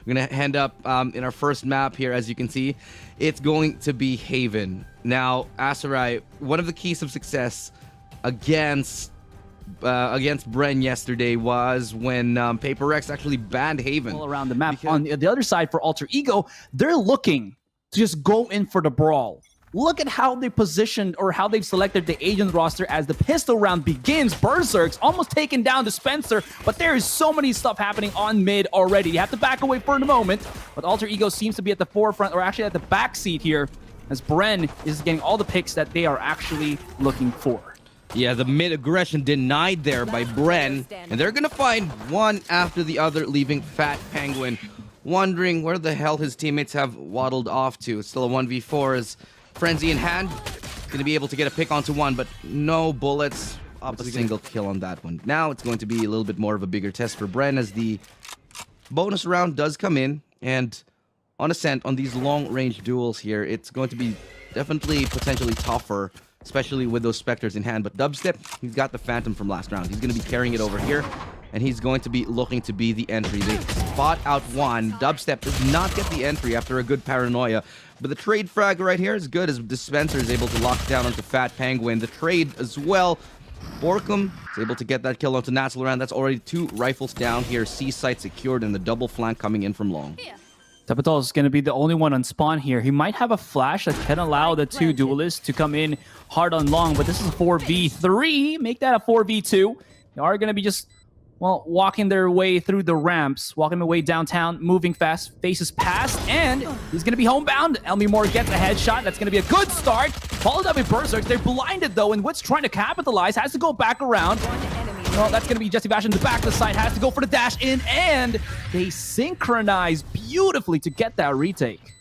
We're going to end up in our first map here, as you can see. It's going to be Haven. Now, Asarai, one of the keys of success against Bren yesterday was when VCT actually banned Haven. All around the map. On the other side for alterego, they're looking to just go in for the brawl. Look at how they positioned or how they've selected the agent roster as the pistol round begins. BerserX almost taking down dispenser, but there is so many stuff happening on mid already. You have to back away for the moment, but alterego seems to be at the forefront, or actually at the back seat here, as Bren is getting all the picks that they are actually looking for. Yeah, the mid aggression denied there by Bren, and they're gonna find one after the other, leaving Fat Penguin wondering where the hell his teammates have waddled off to. It's still a 1v4 as Frenzy in hand, gonna be able to get a pick onto one, but no bullets. Up a single kill on that one. Now it's going to be a little bit more of a bigger test for Bren as the bonus round does come in, and on Ascent, on these long-range duels here, it's going to be definitely potentially tougher, especially with those Spectres in hand. But DubsteP, he's got the Phantom from last round. He's going to be carrying it over here, and he's going to be looking to be the entry. They spot out one. DubsteP does not get the entry after a good paranoia. But the trade frag right here is good as Dispenser is able to lock down onto Fat Penguin. The trade as well. BORKUM is able to get that kill onto natzlorant. That's already 2 rifles down here. C site secured and the double flank coming in from long. Tehbotol is going to be the only one on spawn here. He might have a flash that can allow the 2 duelists to come in hard on long, but this is a 4v3. Make that a 4v2. They are going to be just, well, walking their way through the ramps, walking their way downtown, moving fast, faces past, and he's going to be homebound. Lmemore gets a headshot. That's going to be a good start. Followed up with BerserX. They're blinded, though, and Witz trying to capitalize. Has to go back around. Well, that's going to be JessieVash in the back of the side. Has to go for the dash in, and they synchronize beautifully to get that retake.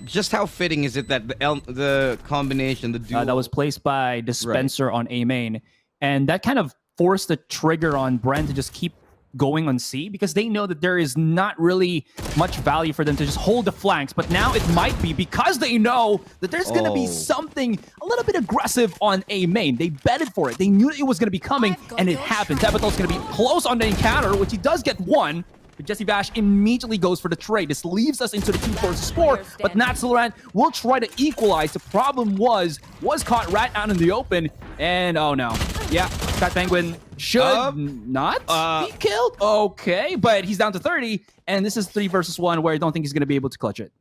Just how fitting is it that the combination, the duo... that was placed by Dispenser on A main, and that kind of forced the trigger on Bren to just keep going on C, because they know that there is not really much value for them to just hold the flanks. But now it might be, because they know that there's going to be something a little bit aggressive on A main. They betted for it. They knew it was going to be coming, and it happened. Tehbotol's going to be close on the encounter, which he does get one. But JessieVash immediately goes for the trade. This leaves us into the 2 versus 4, but natzlorant will try to equalize. The problem was caught right out in the open, and oh no. Yeah, Fat Penguin should not be killed. Okay, but he's down to 30, and this is 3 versus 1 where I don't think he's going to be able to clutch it.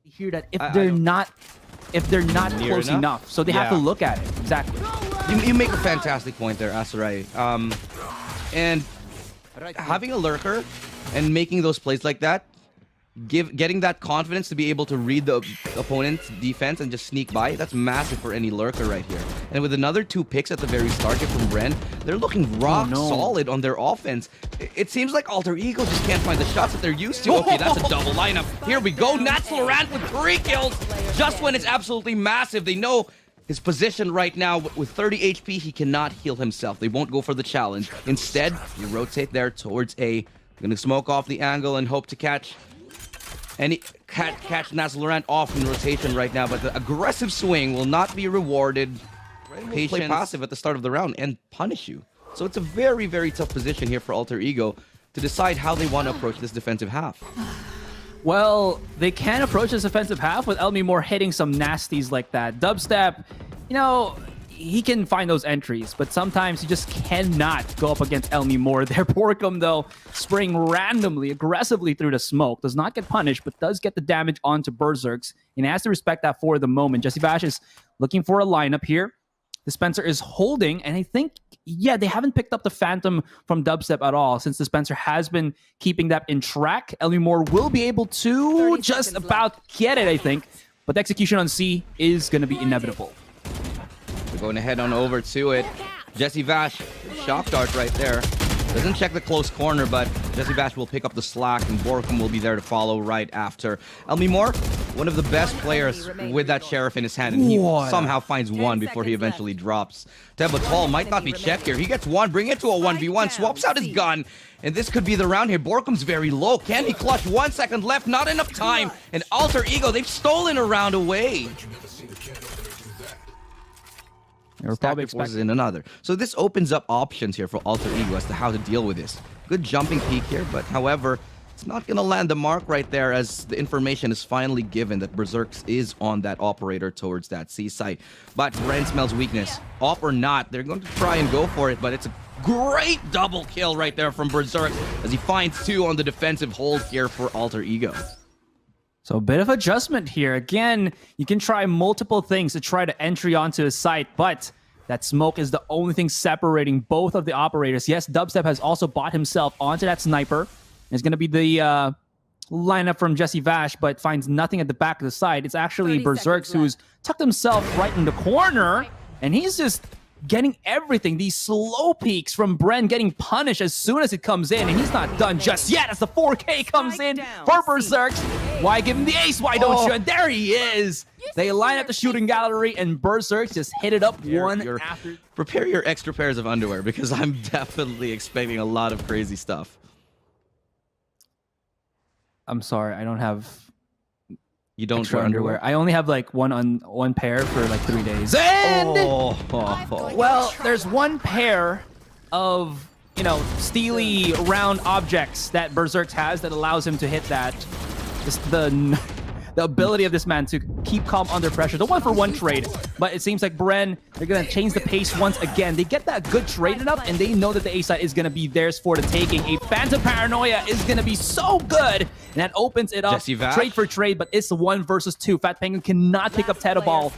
You hear that if they're not close enough, so they have to look at it. Exactly. You make a fantastic point there, Asarai. And having a lurker and making those plays like that, getting that confidence to be able to read the opponent's defense and just sneak by, that's massive for any lurker right here. And with another 2 picks at the very start here from Bren, they're looking rock solid on their offense. It seems like alterego just can't find the shots that they're used to. Okay, that's a double lineup. Here we go. natzlorant with 3 kills just when it's absolutely massive. They know his position right now with 30 HP, he cannot heal himself. They won't go for the challenge. Instead, you rotate there towards A. Gonna smoke off the angle and hope to catch natzlorant off in rotation right now, but the aggressive swing will not be rewarded. Patience. Play passive at the start of the round and punish you. So it's a very, very tough position here for alterego to decide how they want to approach this defensive half. Well, they can approach this offensive half with Lmemore hitting some nasties like that. DubsteP, you know, he can find those entries, but sometimes you just cannot go up against Lmemore. Their BORKUM, though, spraying randomly, aggressively through the smoke. Does not get punished, but does get the damage onto BerserX, and has to respect that for the moment. JessieVash is looking for a lineup here. Dispenser is holding, and I think, yeah, they haven't picked up the Phantom from DubsteP at all, since Dispenser has been keeping that in track. Lmemore will be able to just about get it, I think, but the execution on C is going to be inevitable. We're going to head on over to it. JessieVash, shock dart right there. Doesn't check the close corner, but JessieVash will pick up the slack, and BORKUM will be there to follow right after. Lmemore, one of the best players with that Sheriff in his hand, and he somehow finds one before he eventually drops. Tehbotol might not be checked here. He gets one, bring it to a 1v1, swaps out his gun, and this could be the round here. BORKUM's very low. Can he clutch? 1 second left, not enough time. And alterego, they've stolen a round away. We're probably expecting in another. So this opens up options here for alterego as to how to deal with this. Good jumping peak here, but however, It's not going to land the mark right there as the information is finally given that BerserX is on that operator towards that C site. But Bren smells weakness. Op or not, they're going to try and go for it, but it's a great double kill right there from BerserX as he finds 2 on the defensive hold here for alterego. So a bit of adjustment here. Again, you can try multiple things to try to entry onto a site, but that smoke is the only thing separating both of the operators. Yes, DubsteP has also bought himself onto that sniper. It's going to be the lineup from JessieVash, but finds nothing at the back of the site. It's actually BerserX who's tucked himself right in the corner, and he's just getting everything. These slow peaks from Bren getting punished as soon as it comes in, and he's not done just yet as the 4K comes in for BerserX. Why give him the ace? Why don't you? And there he is. They line up the shooting gallery, and BerserX just hit it up after. Prepare your extra pairs of underwear, because I'm definitely expecting a lot of crazy stuff. I'm sorry, I don't have. You don't extra wear underwear? I only have like one pair for like 3 days. And well, there's one pair of, you know, steely round objects that BerserX has that allows him to hit that. Just the ability of this man to keep calm under pressure. The 1-for-1 trade. But it seems like Bren, they're going to change the pace once again. They get that good trade up, and they know that the A side is going to be theirs for the taking. A Phantom Paranoia is going to be so good. And that opens it up. Trade for trade, but it's 1 versus 2. Fat Penguin cannot pick up Tehbotol.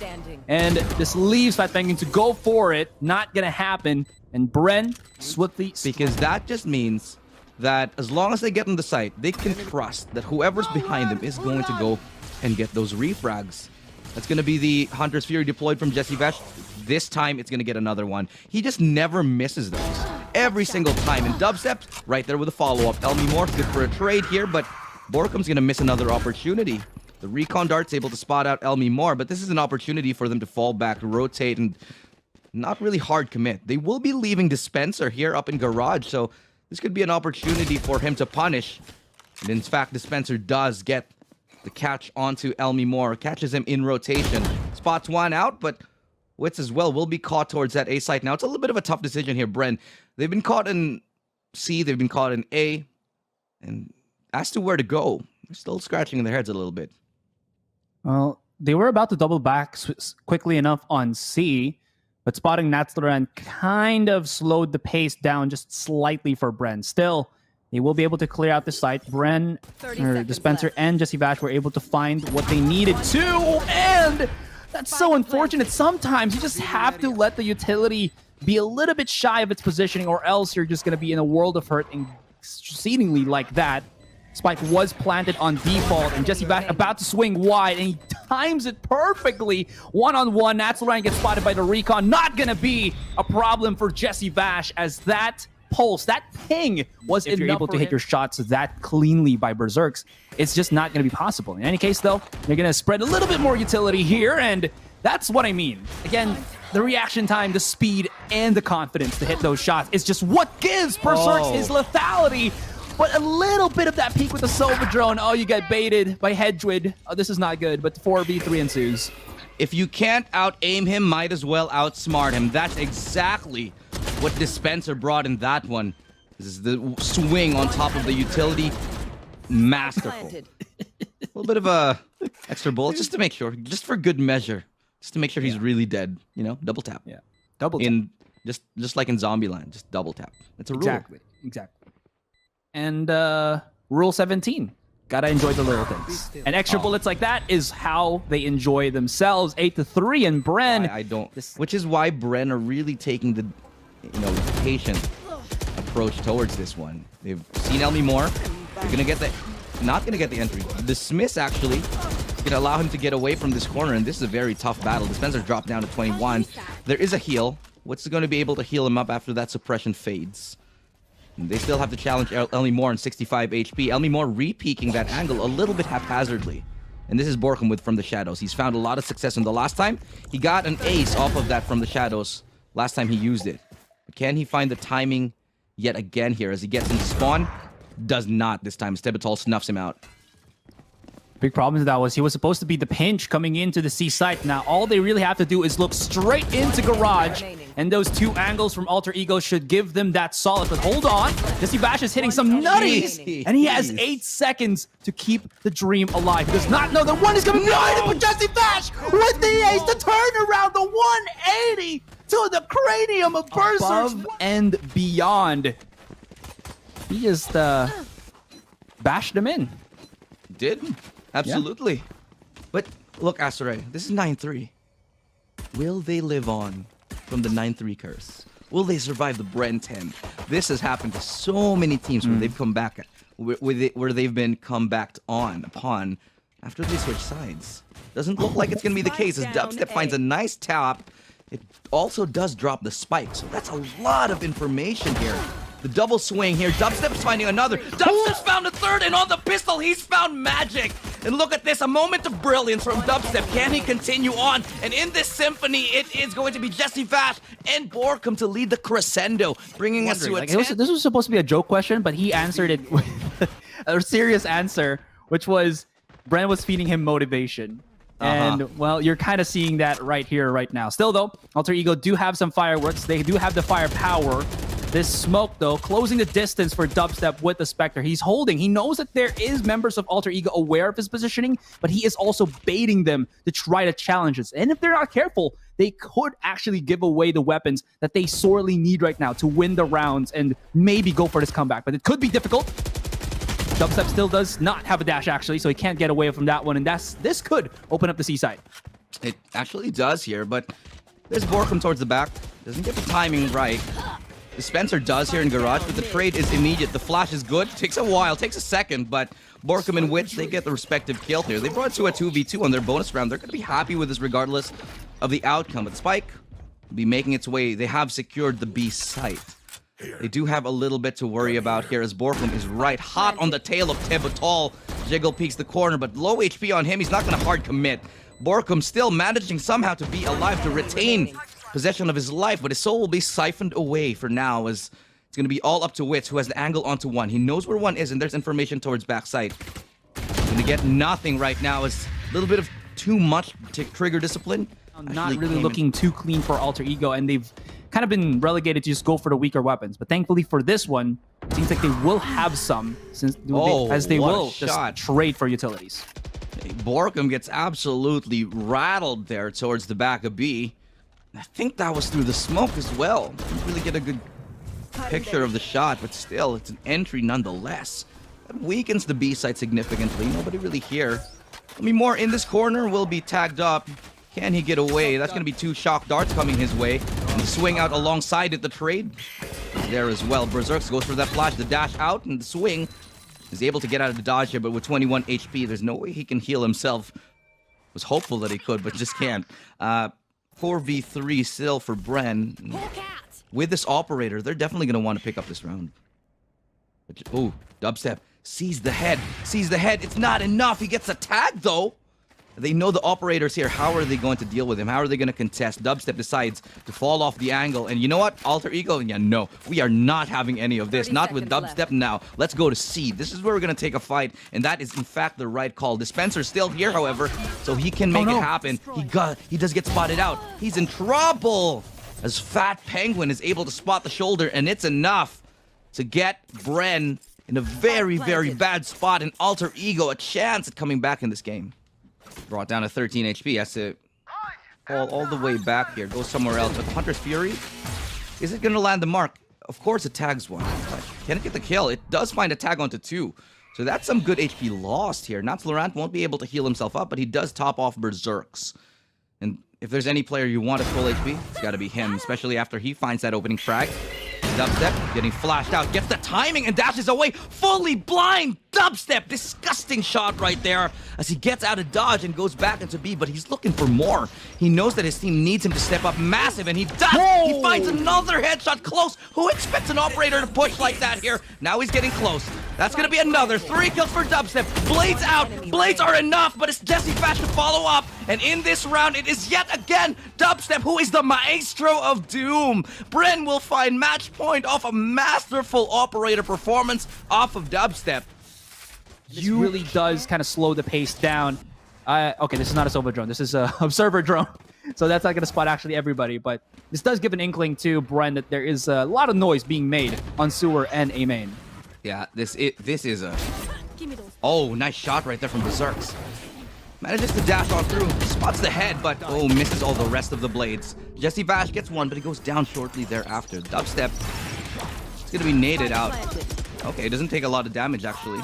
And this leaves Fat Penguin to go for it. Not going to happen. And Bren swiftly... Because that just means that as long as they get on the site, they can trust that whoever's behind them is going to go and get those refrags. That's going to be the Hunter's Fury deployed from JessieVash. This time, it's going to get another one. He just never misses those. Every single time. And DubsteP, right there with a follow-up. Lmemore, good for a trade here, but BORKUM's going to miss another opportunity. The Recon Dart's able to spot out Lmemore, but this is an opportunity for them to fall back, rotate, and not really hard commit. They will be leaving Dispenser here up in Garage, so this could be an opportunity for him to punish. And in fact, Dispenser does get the catch onto Lmemore, catches him in rotation. Spots one out, but Witz as well will be caught towards that A site. Now, it's a little bit of a tough decision here, Bren. They've been caught in C, they've been caught in A, and as to where to go, they're still scratching their heads a little bit. Well, they were about to double back quickly enough on C, but spotting natzlorant kind of slowed the pace down just slightly for Bren. Still, they will be able to clear out the site. Bren, or Dispenser, and JessieVash were able to find what they needed to, and that's so unfortunate. Sometimes you just have to let the utility be a little bit shy of its positioning, or else you're just going to be in a world of hurt exceedingly like that. Spike was planted on default, and JessieVash about to swing wide, and he times it perfectly. One-on-one, natzlorant gets spotted by the Recon. Not going to be a problem for JessieVash, as that pulse, that ping was if you're able to hit your shots that cleanly by BerserX, it's just not going to be possible. In any case, though, they're going to spread a little bit more utility here, and that's what I mean. Again, the reaction time, the speed, and the confidence to hit those shots is just what gives BerserX his lethality. But a little bit of that peak with the Sova drone. Oh, you get baited by Hedgewid. Oh, this is not good, but 4v3 ensues. If you can't out-aim him, might as well outsmart him. That's exactly what Dispenser brought in that one. This is the swing on top of the utility. Masterful. A little bit of a extra bullet just to make sure, just for good measure. Just to make sure he's really dead. You know, double tap. Yeah, double tap. Just like in Zombieland, just double tap. It's a rule. Exactly. And rule 17. Gotta enjoy the little things. And extra bullets like that is how they enjoy themselves. 8-3, and Bren. I don't. Which is why Bren are really taking the, patient approach towards this one. They've seen Lmemore. They're gonna get the, not gonna get the entry. The Smiths actually is gonna allow him to get away from this corner, and this is a very tough battle. Dispenser dropped down to 21. There is a heal. What's going to be able to heal him up after that suppression fades? And they still have to challenge Lmemore in 65 HP. Lmemore re-peeking that angle a little bit haphazardly. And this is BORKUM from the shadows. He's found a lot of success in the last time. He got an ace off of that from the shadows last time he used it. But can he find the timing yet again here as he gets into spawn? Does not this time. Tehbotol snuffs him out. Big problem with that was he was supposed to be the pinch coming into the C site. Now all they really have to do is look straight into garage, and those 2 angles from Alter Ego should give them that solid. But hold on, JessieVash is hitting some nutties, and he has 8 seconds to keep the dream alive. He does not know that one is coming behind him, but JessieVash with the ace to turn around the 180 to the cranium of BerserX above and beyond. He just bashed him in. Did. Absolutely. Yeah. But look, Asare, this is 9-3. Will they live on from the 9-3 curse? Will they survive the Bren 10? This has happened to so many teams where they've come back, where they've been come back upon after they switch sides. Doesn't look like it's going to be the case as DubsteP finds a nice tap. It also does drop the spike, so that's a lot of information here. The double swing here. DubsteP's finding another. DubsteP's found a third, and on the pistol, he's found magic. And look at this, a moment of brilliance from DubsteP. Can he continue on? And in this symphony, it is going to be JessieVash and BORKUM to lead the crescendo, bringing us to a 10. This was supposed to be a joke question, but he answered it with a serious answer, which was Bren was feeding him motivation. And, well, you're kind of seeing that right here, right now. Still, though, Alter Ego do have some fireworks. They do have the firepower. This smoke, though, closing the distance for DubsteP with the Spectre. He's holding. He knows that there is members of Alter Ego aware of his positioning, but he is also baiting them to try to challenge us. And if they're not careful, they could actually give away the weapons that they sorely need right now to win the rounds and maybe go for this comeback. But it could be difficult. DubsteP still does not have a dash, actually, so he can't get away from that one. And this could open up the C side. It actually does here, but there's BORKUM towards the back. Doesn't get the timing right. Dispenser does here in garage, but the trade is immediate. The flash is good. Takes a while, takes a second, but BORKUM and Witz, they get the respective kill here. They brought it to a 2v2 on their bonus round. They're going to be happy with this regardless of the outcome. But Spike will be making its way. They have secured the B site. They do have a little bit to worry about here as BORKUM is right hot on the tail of Tehbotol. Jiggle peeks the corner, but low HP on him. He's not going to hard commit. BORKUM still managing somehow to be alive to retain possession of his life, but his soul will be siphoned away for now as it's going to be all up to Witz, who has the angle onto one. He knows where one is, and there's information towards backside. Going to get nothing right now as a little bit of too much trigger discipline. Not really looking too clean for Alter Ego, and they've kind of been relegated to just go for the weaker weapons. But thankfully for this one, it seems like they will have some, since they will just trade for utilities. BORKUM gets absolutely rattled there towards the back of B. I think that was through the smoke as well. Didn't really get a good picture of the shot, but still, it's an entry nonetheless. That weakens the B side significantly. Nobody really here. Lmemore in this corner will be tagged up. Can he get away? That's going to be 2 shock darts coming his way. And the swing out alongside it, the trade is there as well. BerserX goes for that flash, the dash out, and the swing is able to get out of the dodge here, but with 21 HP, there's no way he can heal himself. Was hopeful that he could, but just can't. 4v3 still for Bren. With this operator, they're definitely going to want to pick up this round. Oh, DubsteP sees the head. Sees the head. It's not enough. He gets a tag, though. They know the operator's here. How are they going to deal with him? How are they going to contest? DubsteP decides to fall off the angle. And you know what? Alter Ego? Yeah, no. We are not having any of this. Not with DubsteP now. Let's go to C. This is where we're going to take a fight. And that is, in fact, the right call. Dispenser's still here, however, so he can make it happen. He does get spotted out. He's in trouble as Fat Penguin is able to spot the shoulder. And it's enough to get Bren in a very, very bad spot. And Alter Ego a chance at coming back in this game. Brought down to 13 HP. Has to fall all the way back here. Go somewhere else. But Hunter's Fury, is it going to land the mark? Of course it tags one. But can it get the kill? It does find a tag onto 2. So that's some good HP lost here. natzlorant won't be able to heal himself up, but he does top off BerserX. And if there's any player you want at full HP, it's got to be him, especially after he finds that opening frag. DubsteP getting flashed out, gets the timing and dashes away, fully blind. DubsteP, disgusting shot right there as he gets out of dodge and goes back into B, but he's looking for more. He knows that his team needs him to step up massive, and he does. Whoa! He finds another headshot close. Who expects an operator to push like that here? Now he's getting close. That's going to be another 3 kills for DubsteP. Blades out. Blades are enough, but it's JessieVash to follow up. And in this round, it is yet again DubsteP who is the maestro of doom. Bren will find match point off a masterful operator performance off of DubsteP. This really does kind of slow the pace down. Okay, this is not a Sova drone. This is a observer drone. So that's not going to spot actually everybody. But this does give an inkling to Bren that there is a lot of noise being made on sewer and A main. Yeah, this is a... Oh, nice shot right there from BerserX. Manages to dash on through, spots the head, but oh, misses all the rest of the blades. JessieVash gets one, but he goes down shortly thereafter. DubsteP, it's going to be naded out. Okay, it doesn't take a lot of damage, actually.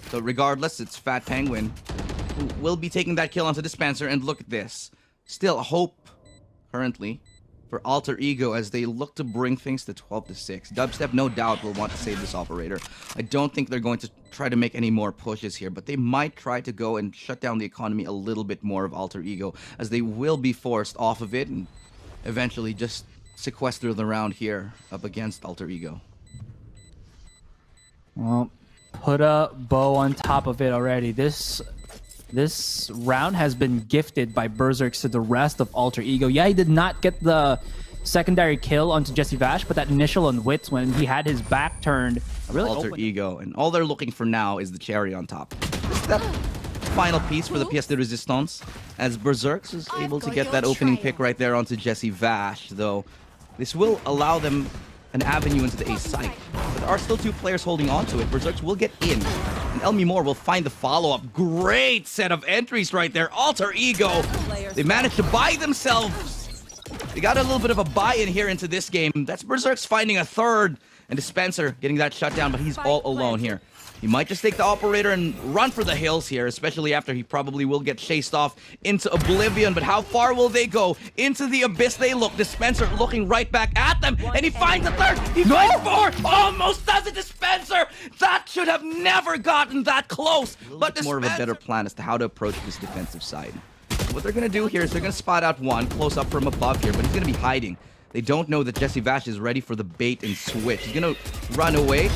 So regardless, it's Fat Penguin who will be taking that kill onto Dispenser, and look at this. Still hope, currently, for alterego as they look to bring things to 12-6. DubsteP, no doubt, will want to save this operator. I don't think they're going to try to make any more pushes here, but they might try to go and shut down the economy a little bit more of alterego, as they will be forced off of it and eventually just sequester the round here up against alterego. Well, put a bow on top of it already. This round has been gifted by BerserX to the rest of alterego. Yeah, he did not get the secondary kill onto JessieVash, but that initial on Witz when he had his back turned really alterego, and all they're looking for now is the cherry on top. Just that final piece for the pièce de résistance, as BerserX is able to get that opening pick right there onto JessieVash, though this will allow them an avenue into the A site. But there are still two players holding on to it. BerserX will get in, and Lmemore will find the follow-up. Great set of entries right there. Alterego, they managed to buy themselves. They got a little bit of a buy-in here into this game. That's BerserX finding a third, and Dispenser getting that shut down, but he's all alone here. He might just take the operator and run for the hills here, especially after he probably will get chased off into oblivion. But how far will they go? Into the abyss they look. Dispenser looking right back at them, and he finds a third. He finds four. Almost does it, Dispenser. That should have never gotten that close. But more of a better plan as to how to approach this defensive side. What they're going to do here is they're going to spot out one close up from above here, but he's going to be hiding. They don't know that JessieVash is ready for the bait and switch. He's going to run away.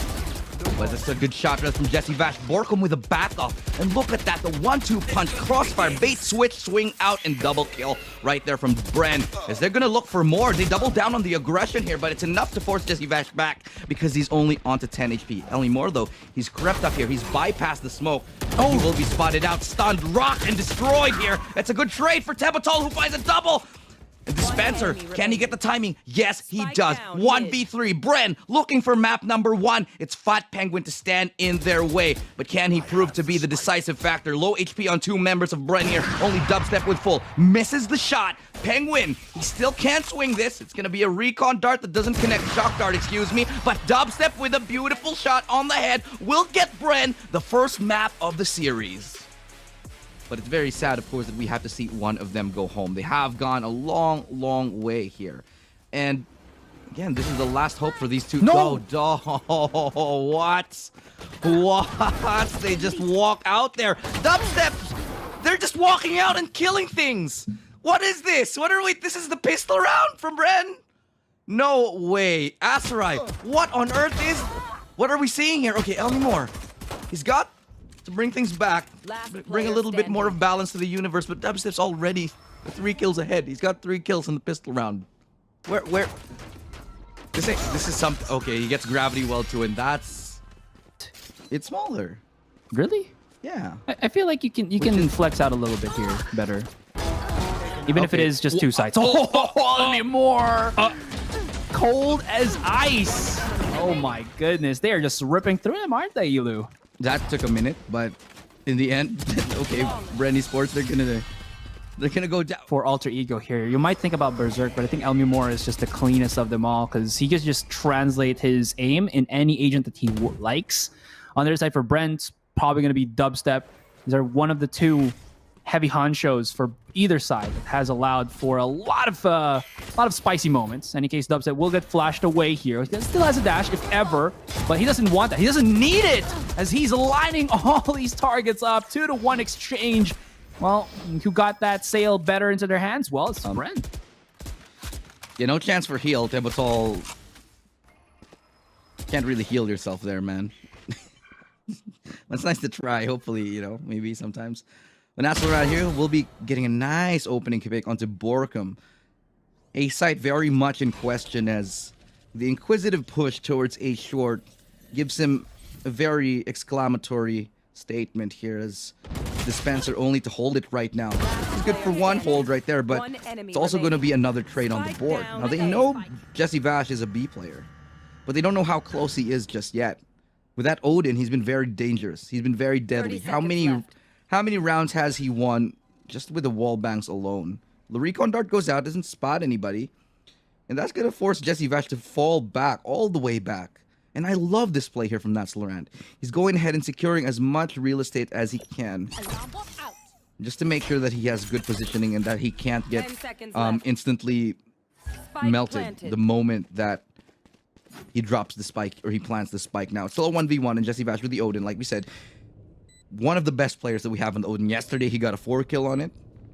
But that's a good shot from JessieVash. BORKUM with a back off. And look at that, the 1-2 punch, crossfire, bait, switch, swing out, and double kill right there from Bren. As they're going to look for more. They double down on the aggression here, but it's enough to force JessieVash back because he's only onto 10 HP. Lmemore, though, he's crept up here. He's bypassed the smoke. Oh, he will be spotted out, stunned, rocked, and destroyed here. That's a good trade for Tehbotol, who finds a double. And Dispenser, can he get the timing? Yes, he does. 1v3. Bren looking for map number 1. It's Fat Penguin to stand in their way. But can he prove to be the decisive factor? Low HP on 2 members of Bren here. Only DubsteP with full. Misses the shot. Penguin, he still can't swing this. It's going to be a recon dart that doesn't connect. Shock dart, excuse me. But DubsteP with a beautiful shot on the head will get Bren the first map of the series. But it's very sad, of course, that we have to see one of them go home. They have gone a long, long way here. And, again, this is the last hope for these two. No! Oh, what? What? They just walk out there. DubsteP, they're just walking out and killing things. What is this? What are we? This is the pistol round from Bren? No way. Asarai, what on earth is... What are we seeing here? Okay, Lmemore. He's got... to bring things back, bring a little bit more of balance to the universe, but DubsteP's already 3 kills ahead. He's got 3 kills in the pistol round. Where? This is something. Okay, he gets gravity well too, and it's smaller. Really? Yeah. I feel like you can flex out a little bit here better, even if it is just 2 sides. Oh, Lmemore! Cold as ice. Oh my goodness, they are just ripping through them, aren't they, Yulu? That took a minute, but in the end, okay, Bren Esports, they're gonna go down. For alterego here, you might think about Berserk, but I think Lmemore is just the cleanest of them all because he can just translate his aim in any agent that he likes. On the other side, for Brent, probably gonna be DubsteP. These are one of the 2 heavy honchos for either side that has allowed for a lot of spicy moments. In any case, DubsteP will get flashed away here. He still has a dash, if ever, but he doesn't want that. He doesn't need it, as he's lining all these targets up. 2-to-1 exchange. Well, who got that sail better into their hands? Well, it's Bren. Yeah, no chance for heal. Tehbotol can't really heal yourself there, man. It's nice to try. Hopefully, you know, maybe sometimes. The natzlorant here will be getting a nice opening pick onto BORKUM. A site very much in question, as the inquisitive push towards A short gives him a very exclamatory statement here as dispenser only to hold it right now. It's good for one hold right there, but it's also going to be another trade on the board. Now they know JessieVash is a B player, but they don't know how close he is just yet. With that Odin, he's been very dangerous. He's been very deadly. How many rounds has he won just with the wall bangs alone? The recon dart goes out, doesn't spot anybody, and that's going to force JessieVash to fall back, all the way back. And I love this play here from natzlorant. He's going ahead and securing as much real estate as he can, just to make sure that he has good positioning and that he can't get instantly melted the moment that he drops the spike or he plants the spike. Now it's still a 1v1 and JessieVash with the Odin, like we said, one of the best players that we have on the Odin. Yesterday he got a 4 kill on it,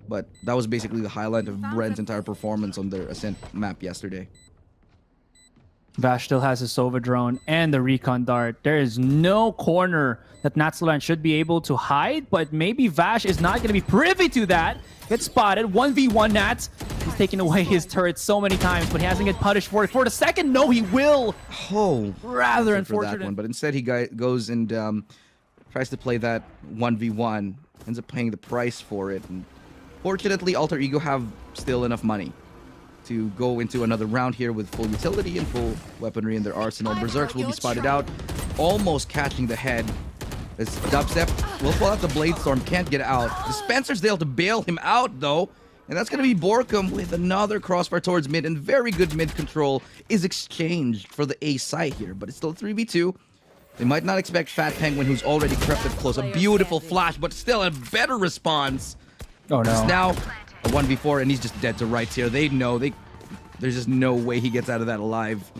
but that was basically the highlight of Bren's entire performance on their Ascent map yesterday. Vash still has his Sova drone and the recon dart. There is no corner that natzlorant should be able to hide, but maybe Vash is not going to be privy to that. Gets spotted. 1v1 Nats. He's taken away his turret so many times, but he hasn't get punished for it. For the second, no, he will. Oh, rather unfortunate. That one, but instead he goes and tries to play that 1v1. Ends up paying the price for it. And fortunately, alterego have still enough money to go into another round here with full utility and full weaponry in their arsenal. BerserX will be spotted out, almost catching the head. As DubsteP will pull out the Blade Storm, can't get out. Dispenser's there to bail him out, though. And that's going to be BORKUM with another crossfire towards mid, and very good mid control is exchanged for the A site here. But it's still a 3v2. They might not expect Fat Penguin, who's already crept up close. A beautiful flash, but still a better response. Oh, no. It's now a 1v4, and he's just dead to rights here. They know there's just no way he gets out of that alive.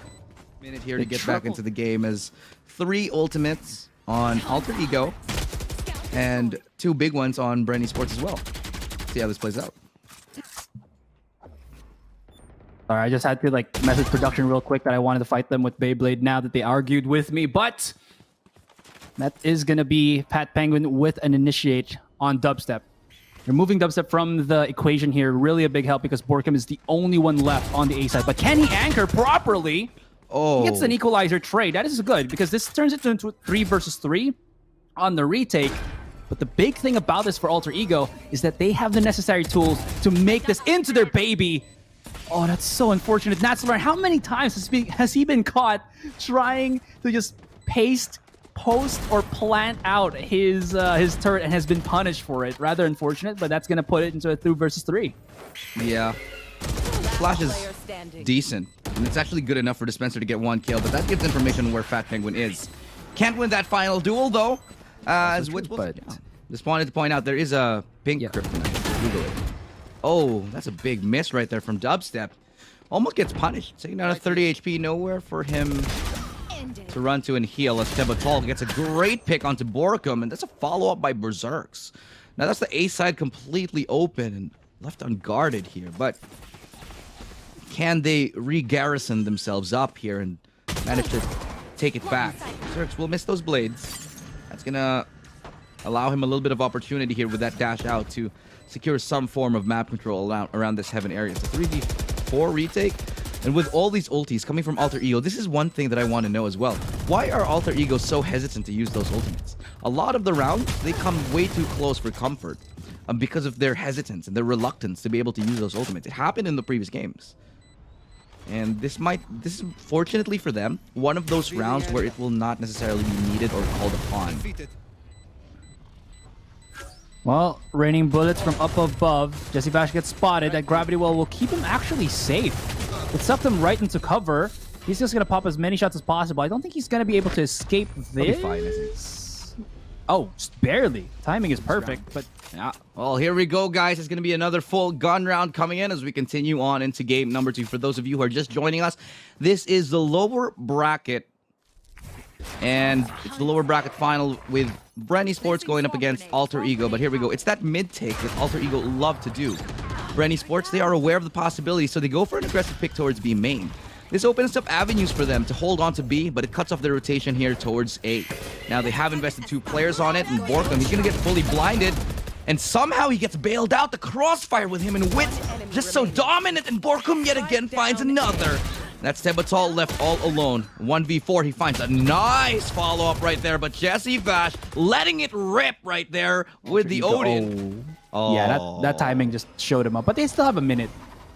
Minute here to get back into the game as 3 ultimates on alterego and 2 big ones on Bren Esports as well. See how this plays out. Alright, I just had to message production real quick that I wanted to fight them with Beyblade now that they argued with me, but that is gonna be Fat Penguin with an initiate on DubsteP. Removing DubsteP from the equation here, really a big help because BORKUM is the only one left on the A side. But can he anchor properly? Oh. He gets an equalizer trade. That is good because this turns it into 3 versus 3 on the retake. But the big thing about this for alterego is that they have the necessary tools to make this into their baby. Oh, that's so unfortunate. natzlorant, how many times has he been caught trying to just post or plant out his turret and has been punished for it? Rather unfortunate, but that's going to put it into a 2 versus 3. Yeah. Flash is decent, and it's actually good enough for Dispenser to get 1 kill, but that gives information on where Fat Penguin is. Can't win that final duel, though, as Witz will... Just wanted to point out, there is a pink kryptonite. Google it. Oh, that's a big miss right there from DubsteP. Almost gets punished. Taking down a 30 HP, nowhere for him to run to and heal as Tehbotol gets a great pick onto BORKUM, and that's a follow-up by BerserX. Now that's the A side completely open and left unguarded here, but can they re-garrison themselves up here and manage to take it back? BerserX will miss those blades. That's gonna allow him a little bit of opportunity here with that dash out to secure some form of map control around this heaven area. It's a 3v4 retake. And with all these ultis coming from alterego, this is one thing that I want to know as well. Why are alterego so hesitant to use those ultimates? A lot of the rounds, they come way too close for comfort because of their hesitance and their reluctance to be able to use those ultimates. It happened in the previous games. And this is fortunately for them, one of those rounds where it will not necessarily be needed or called upon. Well, raining bullets from up above. JessieVash gets spotted. That gravity well will keep him actually safe. It sucked him right into cover. He's just going to pop as many shots as possible. I don't think he's going to be able to escape this. Fine, I think. Oh, just barely. Timing is perfect, but... Yeah. Well, here we go, guys. It's going to be another full gun round coming in as we continue on into game number 2. For those of you who are just joining us, this is the lower bracket. And it's the lower bracket final with Bren Esports going up against alterego. But here we go. It's that mid-take that alterego love to do. Bren Esports, they are aware of the possibility, so they go for an aggressive pick towards B main. This opens up avenues for them to hold on to B, but it cuts off their rotation here towards A. Now, they have invested 2 players on it, and BORKUM, he's going to get fully blinded. And somehow he gets bailed out. The crossfire with him and Witz just so dominant, and BORKUM yet again finds another That's Tehbotol left all alone. 1v4, he finds a nice follow-up right there, but JessieVash letting it rip right there with the Odin. Oh. Yeah, that timing just showed him up, but they still have a minute.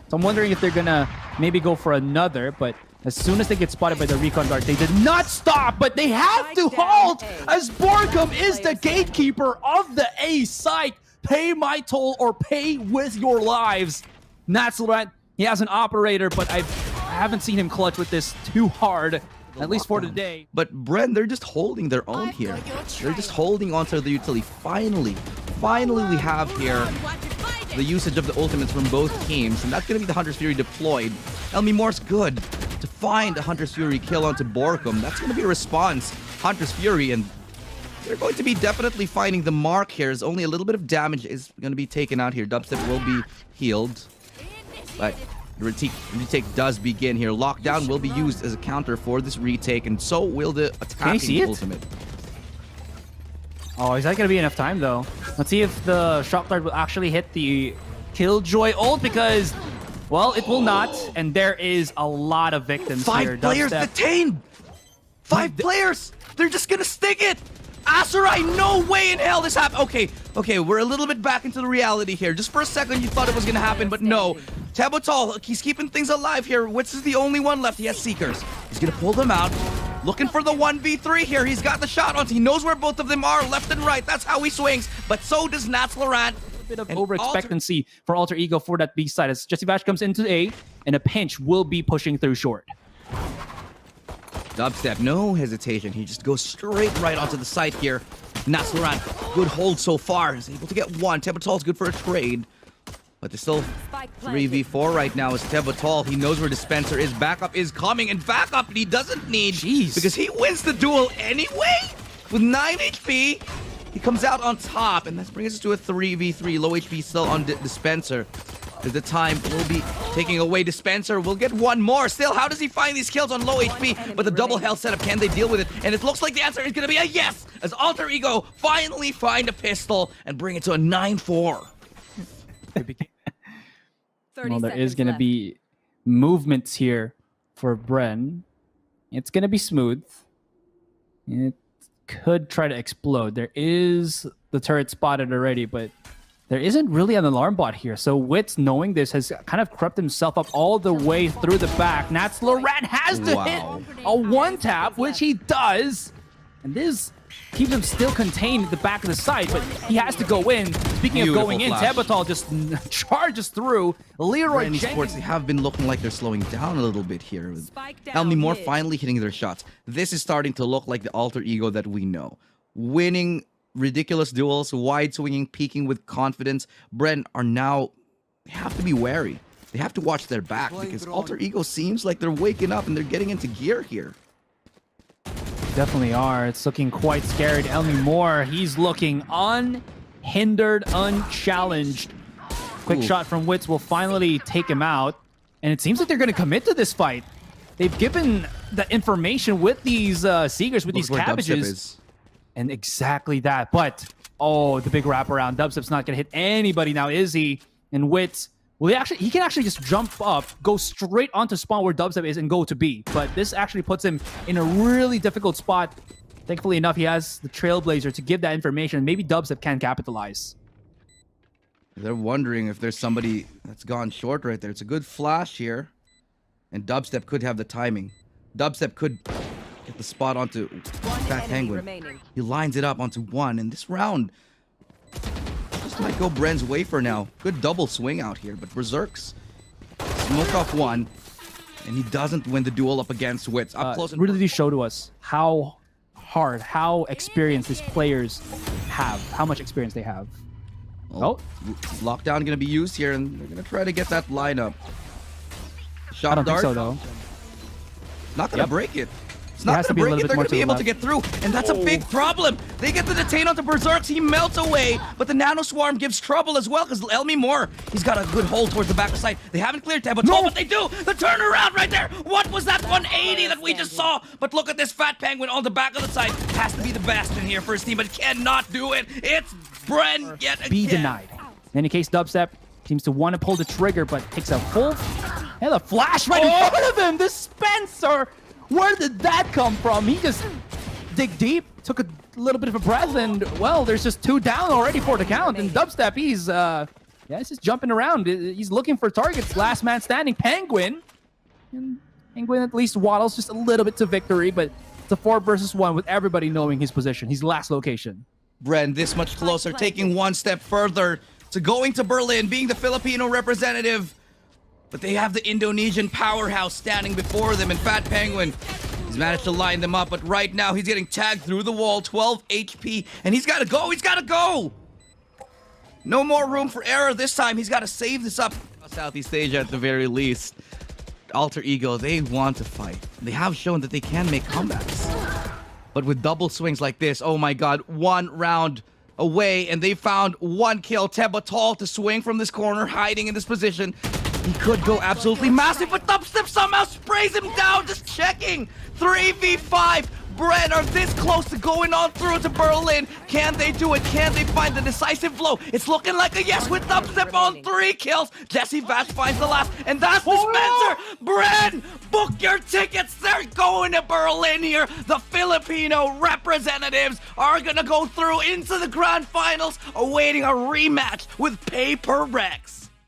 So I'm wondering if they're gonna maybe go for another, but as soon as they get spotted by the recon guard, they did not stop, but they have to halt as BORKUM is the gatekeeper of the A site. Pay my toll or pay with your lives. natzlorant, he has an operator, but I haven't seen him clutch with this too hard, at least for today. But Bren, they're just holding their own here. They're just holding onto the utility. Finally we have here the usage of the ultimates from both teams, and that's going to be the Hunter's Fury deployed. Lmemore's good to find a Hunter's Fury kill onto BORKUM. That's going to be a response. Hunter's Fury, and they're going to be definitely finding the mark here. As only a little bit of damage is going to be taken out here. DubsteP will be healed, but the retake does begin here. Lockdown will be used as a counter for this retake, and so will the attacking ultimate. Oh, is that going to be enough time, though? Let's see if the Shock Dart will actually hit the Killjoy ult, because, well, it will not. And there is a lot of victims here. 5 players detained! 5 players! They're just going to stick it! Azurai, no way in hell this happened! Okay, we're a little bit back into the reality here. Just for a second, you thought it was going to happen, but no. Tehbotol, he's keeping things alive here. Witz is the only one left. He has Seekers. He's going to pull them out. Looking for the 1v3 here. He's got the shot on. He knows where both of them are, left and right. That's how he swings. But so does natzlorant. A bit of over-expectancy for alterego for that B side as JessieVash comes into A, and a pinch will be pushing through short. DubsteP, no hesitation. He just goes straight right onto the site here. natzlorant, good hold so far. He's able to get one. Tehbotol's good for a trade. But there's still 3v4 right now as Tehbotol. He knows where dispenser is. Backup is coming, and backup he doesn't need. Jeez. Because he wins the duel anyway with 9 HP. He comes out on top, and that brings us to a 3v3. Low HP still on dispenser. As the time will be taking away dispenser. We'll get one more. Still, how does he find these kills on low HP? But the double health setup, can they deal with it? And it looks like the answer is going to be a yes, as alterego finally find a pistol and bring it to a 9-4. Well, there is going to be movements here for Bren. It's going to be smooth. It could try to explode. There is the turret spotted already, but there isn't really an alarm bot here. So Witz, knowing this, has kind of crept himself up all the way through the back. natzlorant has to hit a one-tap, which he does. And this keeps him still contained at the back of the site, but he has to go in. Speaking of going in, Tehbotol just charges through. Leroy Bren Esports, they have been looking like they're slowing down a little bit here. Lmemore finally hitting their shots. This is starting to look like the alterego that we know. Winning ridiculous duels, wide swinging, peaking with confidence. Bren are now, they have to be wary. They have to watch their back because alterego seems like they're waking up and they're getting into gear here. Definitely are. It's looking quite scared. Lmemore, he's looking unhindered, unchallenged. Quick shot from Witz will finally take him out. And it seems like they're going to commit to this fight. They've given the information with these Seekers, with these cabbages. And exactly that. But, oh, the big wraparound. DubsteP's not going to hit anybody now, is he? And Witz, well, he can actually just jump up, go straight onto spawn where DubsteP is, and go to B. But this actually puts him in a really difficult spot. Thankfully enough, he has the Trailblazer to give that information. Maybe DubsteP can capitalize. They're wondering if there's somebody that's gone short right there. It's a good flash here. And DubsteP could have the timing. DubsteP could get the spot onto Fat Penguin. He lines it up onto one. And this round just might go Bren's way for now. Good double swing out here. But BerserX smoke off one. And he doesn't win the duel up against Witz. Up close and really show to us how hard, how experienced these players have. How much experience they have. Oh, lockdown going to be used here, and they're going to try to get that lineup. Shot I don't dart. think so, though. Not going to break it. It's not going to break it. They're going to be able to get through, and that's a big problem. They get the detain onto BerserX. He melts away, but the Nano Swarm gives trouble as well because Lmemore, he's got a good hold towards the back of the site. They haven't cleared Tehbotol, but they do. The turnaround right there. What was that 180 that we just saw? But look at this Fat Penguin on the back of the site. Has to be the Bastion here for his team, but cannot do it. It's Bren yet again. Be denied. In any case, DubsteP seems to want to pull the trigger, but takes a full And a flash right in front of him! Dispenser! Where did that come from? He just dig deep, took a little bit of a breath, and, well, there's just 2 down already for the count. And DubsteP, he's just jumping around. He's looking for targets. Last man standing, Penguin. And Penguin at least waddles just a little bit to victory, but it's a 4 versus 1 with everybody knowing his position, his last location. Bren, this much closer, taking one step further to going to Berlin, being the Filipino representative. But they have the Indonesian powerhouse standing before them, and Fat Penguin, he's managed to line them up, but right now he's getting tagged through the wall, 12 HP, and he's got to go, he's got to go! No more room for error this time, he's got to save this up. Southeast Asia at the very least. Alter Ego, they want to fight. They have shown that they can make comebacks. But with double swings like this, oh my god, 1 round away, and they found 1 kill. Tehbotol to swing from this corner, hiding in this position. He could go absolutely massive, but DubsteP somehow sprays him down, just checking. 3v5. Bren are this close to going on through to Berlin. Can they do it? Can they find the decisive blow? It's looking like a yes with DubsteP on 3 kills. JessieVash finds the last, and that's Dispenser. Bren, book your tickets. They're going to Berlin here. The Filipino representatives are gonna go through into the grand finals, awaiting a rematch with Paper Rex.